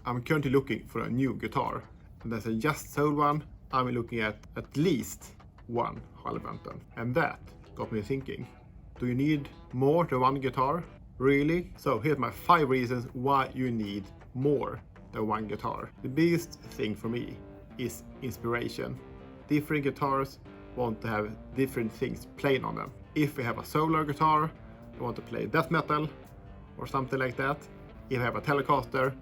I'm currently looking for a new guitar, and as I just sold one, I'm looking at least one halvbunten, and that got me thinking, do you need more than one guitar? Really? So here's my 5 reasons why you need more than one guitar. The biggest thing for me is inspiration. Different guitars want to have different things playing on them. If we have a solo guitar, I want to play death metal or something like that. If I have a Telecaster,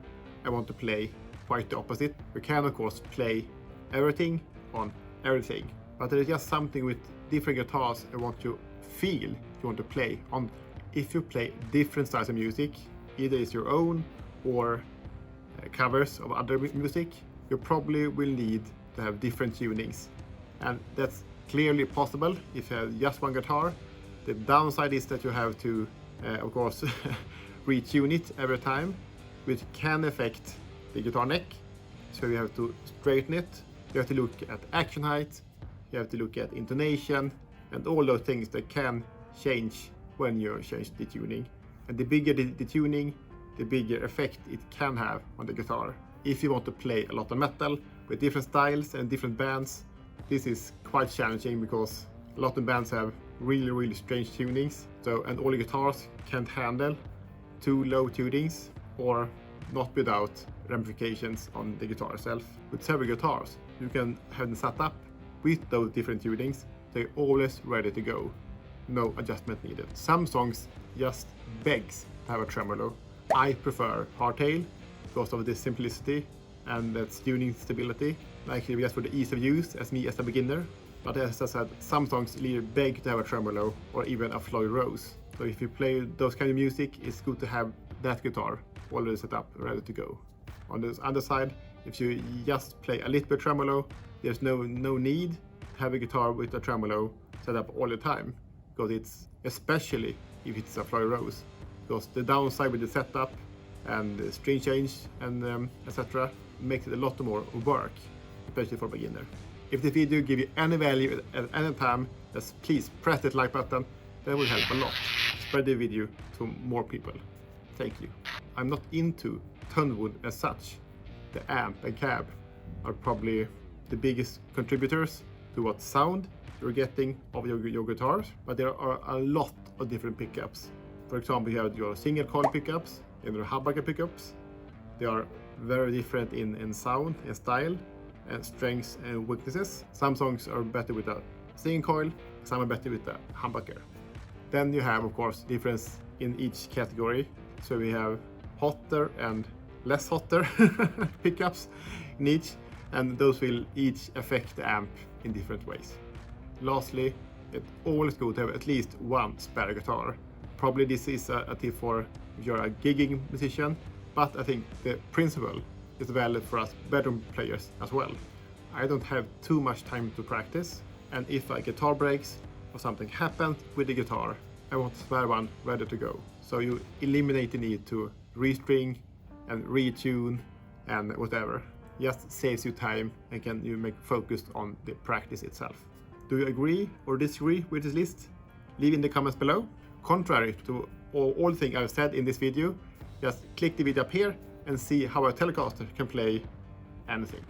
I want to play quite the opposite. We can of course play everything on everything, but there is just something with different guitars I want to feel you want to play on. If you play different styles of music, either it's your own or covers of other music, you probably will need to have different tunings, and that's clearly possible if you have just one guitar. The downside is that you have to of course retune it every time, which can affect the guitar neck, so you have to straighten it. You have to look at action height, you have to look at intonation, and all those things that can change when you change the tuning. And the bigger the tuning, the bigger effect it can have on the guitar. If you want to play a lot of metal with different styles and different bands, this is quite challenging because a lot of bands have really strange tunings. So, and all the guitars can't handle too low tunings or not without ramifications on the guitar itself. With several guitars, you can have them set up with those different tunings. They're always ready to go. No adjustment needed. Some songs just begs to have a tremolo. I prefer hardtail because of the simplicity and its tuning stability. Actually just for the ease of use as me as a beginner. But as I said, some songs really beg to have a tremolo or even a Floyd Rose. So if you play those kind of music, it's good to have that guitar already set up, ready to go. On the other side, if you just play a little bit tremolo, there's no need to have a guitar with a tremolo set up all the time, because it's, especially if it's a Floyd Rose, because the downside with the setup and the string change and etc. makes it a lot more work, especially for a beginner. If the video gives you any value at any time, just please press that like button. That will help a lot. Spread the video to more people. Thank you. I'm not into tone wood as such. The amp and cab are probably the biggest contributors to what sound you're getting of your guitars, but there are a lot of different pickups. For example, you have your single coil pickups and your humbucker pickups. They are very different in sound and style and strengths and weaknesses. Some songs are better with a single coil, some are better with a humbucker. Then you have of course difference in each category. So we have hotter and less hotter pickups in each, and those will each affect the amp in different ways. Lastly, it's always good to have at least one spare guitar. Probably this is a tip for if you're a gigging musician, but I think the principle is valid for us bedroom players as well. I don't have too much time to practice, and if a guitar breaks or something happens with the guitar, I want a spare one ready to go. So you eliminate the need to restring and retune and whatever. Just saves you time and can you make focus on the practice itself. Do you agree or disagree with this list? Leave in the comments below. Contrary to all things I've said in this video, just click the video up here and see how a Telecaster can play anything.